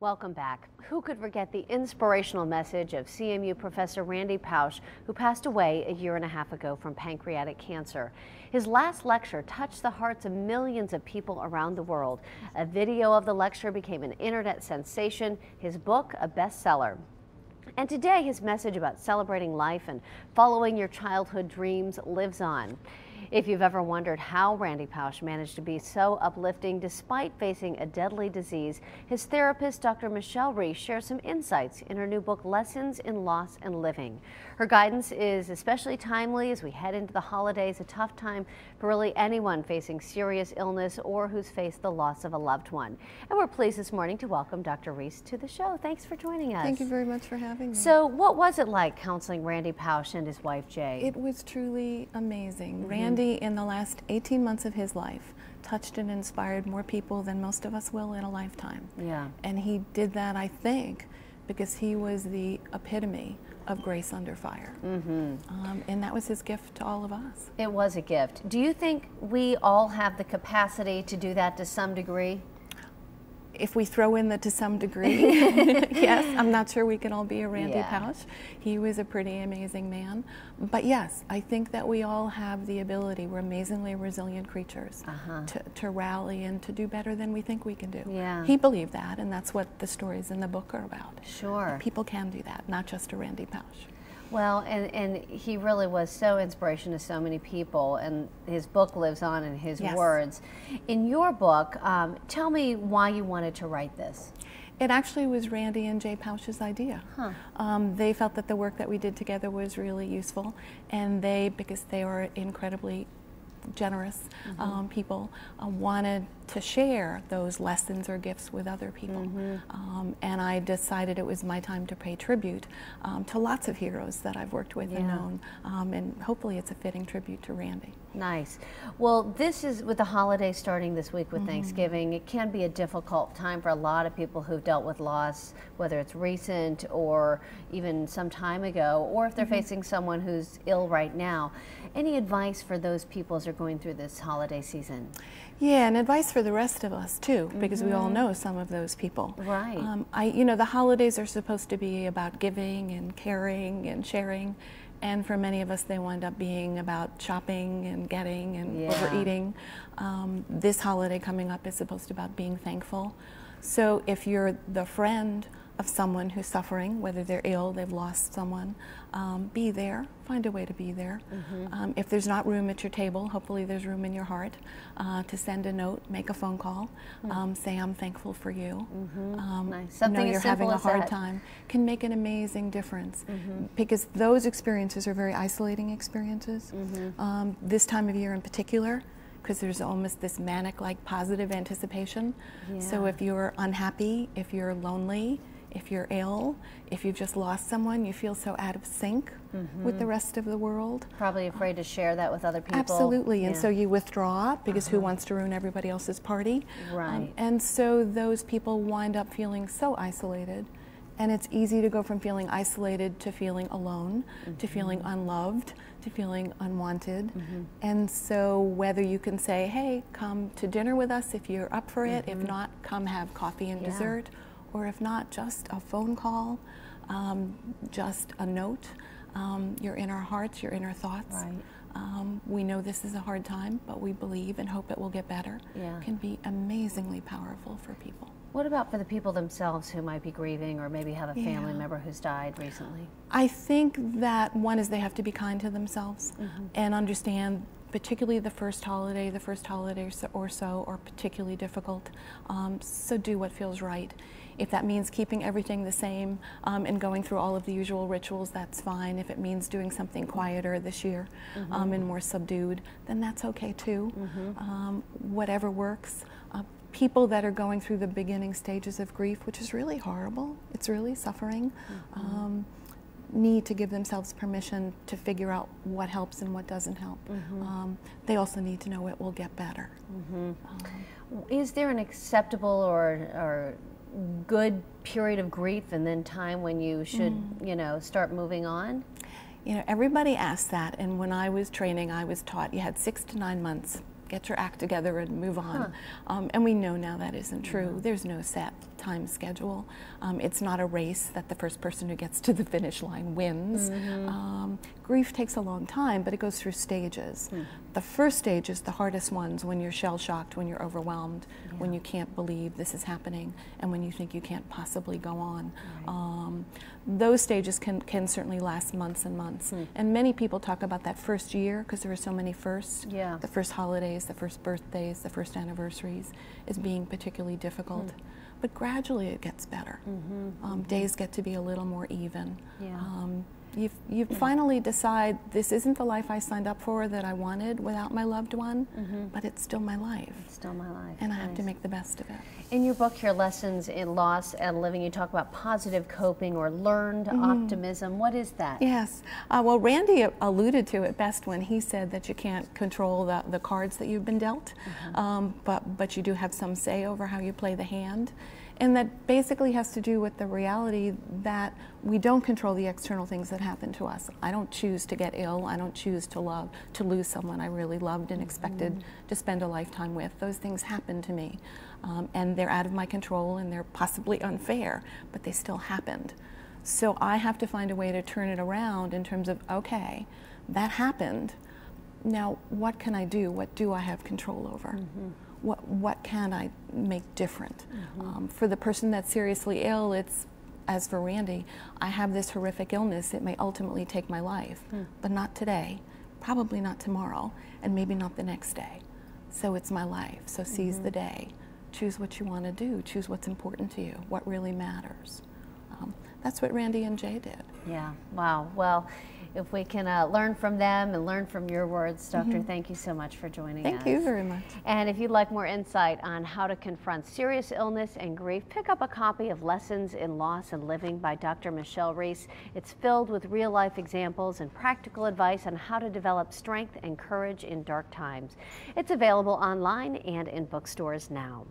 Welcome back. Who could forget the inspirational message of CMU professor Randy Pausch, who passed away a year and a half ago from pancreatic cancer. His last lecture touched the hearts of millions of people around the world. A video of the lecture became an internet sensation, his book a bestseller. And today his message about celebrating life and following your childhood dreams lives on. If you've ever wondered how Randy Pausch managed to be so uplifting despite facing a deadly disease, his therapist, Dr. Michele Reiss, shares some insights in her new book, Lessons in Loss and Living. Her guidance is especially timely as we head into the holidays, a tough time for really anyone facing serious illness or who's faced the loss of a loved one. And we're pleased this morning to welcome Dr. Reiss to the show. Thanks for joining us. Thank you very much for having me. So what was it like counseling Randy Pausch and his wife, Jay? It was truly amazing. Randy, in the last 18 months of his life, touched and inspired more people than most of us will in a lifetime. Yeah. And he did that, I think, because he was the epitome of grace under fire. And that was his gift to all of us. It was a gift. Do you think we all have the capacity to do that to some degree? If we throw in the to some degree, yes, I'm not sure we can all be a Randy Pausch. He was a pretty amazing man. But yes, I think that we all have the ability, we're amazingly resilient creatures, to rally and to do better than we think we can do. Yeah. He believed that, and that's what the stories in the book are about. Sure. People can do that, not just a Randy Pausch. Well, and he really was so inspiration to so many people, and his book lives on in his words. In your book, tell me why you wanted to write this. It actually was Randy and Jay Pausch's idea. They felt that the work that we did together was really useful, and because they are incredibly generous people, wanted to share those lessons or gifts with other people. And I decided it was my time to pay tribute to lots of heroes that I've worked with and known, and hopefully it's a fitting tribute to Randy. Nice. Well, this is with the holidays starting this week with Thanksgiving. It can be a difficult time for a lot of people who've dealt with loss, whether it's recent or even some time ago, or if they're facing someone who's ill right now. Any advice for those people as they're going through this holiday season? Yeah, and advice for the rest of us too, because we all know some of those people. Right. You know, the holidays are supposed to be about giving and caring and sharing, and for many of us they wind up being about shopping and getting and overeating. This holiday coming up is supposed to be about being thankful. So if you're the friend of someone who's suffering, whether they're ill, they've lost someone, be there, find a way to be there. If there's not room at your table, hopefully there's room in your heart to send a note, make a phone call, say I'm thankful for you. Nice. Something you're as simple having a as hard that. time can make an amazing difference, because those experiences are very isolating experiences. This time of year in particular, because there's almost this manic-like positive anticipation. So if you're unhappy, if you're lonely, if you're ill, if you've just lost someone, you feel so out of sync with the rest of the world. Probably afraid to share that with other people. Absolutely, and so you withdraw because who wants to ruin everybody else's party? Right. And so those people wind up feeling so isolated, and it's easy to go from feeling isolated to feeling alone, to feeling unloved, to feeling unwanted. And so whether you can say, hey, come to dinner with us if you're up for it, if not, come have coffee and dessert, or if not, just a phone call, just a note. You're in our hearts, you're in our thoughts. We know this is a hard time, but we believe and hope it will get better. Can be amazingly powerful for people. What about for the people themselves who might be grieving or maybe have a family member who's died recently? I think that one is they have to be kind to themselves and understand, particularly the first holiday or so are particularly difficult. So do what feels right. If that means keeping everything the same and going through all of the usual rituals, that's fine. If it means doing something quieter this year and more subdued, then that's okay too. Whatever works. People that are going through the beginning stages of grief, which is really horrible, it's really suffering, need to give themselves permission to figure out what helps and what doesn't help. They also need to know it will get better. Is there an acceptable or good period of grief and then time when you should, you know, start moving on? You know, everybody asks that, and when I was training, I was taught you had 6 to 9 months get your act together and move on. And we know now that isn't true. There's no set time schedule. It's not a race that the first person who gets to the finish line wins. Grief takes a long time, but it goes through stages. The first stage is the hardest ones, when you're shell-shocked, when you're overwhelmed, when you can't believe this is happening, and when you think you can't possibly go on. Those stages can certainly last months and months. And many people talk about that first year, because there are so many firsts. The first holidays, the first birthdays, the first anniversaries, as being particularly difficult. But gradually it gets better. Days get to be a little more even. You finally decide, this isn't the life I signed up for, that I wanted without my loved one, but it's still my life. It's still my life. And I have to make the best of it. In your book, your Lessons in Loss and Living, you talk about positive coping or learned optimism. What is that? Yes. Well, Randy alluded to it best when he said that you can't control the cards that you've been dealt, but you do have some say over how you play the hand. And that basically has to do with the reality that we don't control the external things that happen to us. I don't choose to get ill. I don't choose to lose someone I really loved and expected to spend a lifetime with. Those things happen to me. And they're out of my control, and they're possibly unfair, but they still happened. So I have to find a way to turn it around in terms of, okay, that happened. Now, what can I do? What do I have control over? What can I make different? For the person that's seriously ill, it's, as for Randy, I have this horrific illness. It may ultimately take my life, but not today, probably not tomorrow, and maybe not the next day. So it's my life, so seize the day. Choose what you want to do. Choose what's important to you, what really matters. That's what Randy and Jay did. Yeah, wow. Well, if we can learn from them and learn from your words, Doctor, thank you so much for joining us. Thank you very much. And if you'd like more insight on how to confront serious illness and grief, pick up a copy of Lessons in Loss and Living by Dr. Michele Reiss. It's filled with real-life examples and practical advice on how to develop strength and courage in dark times. It's available online and in bookstores now.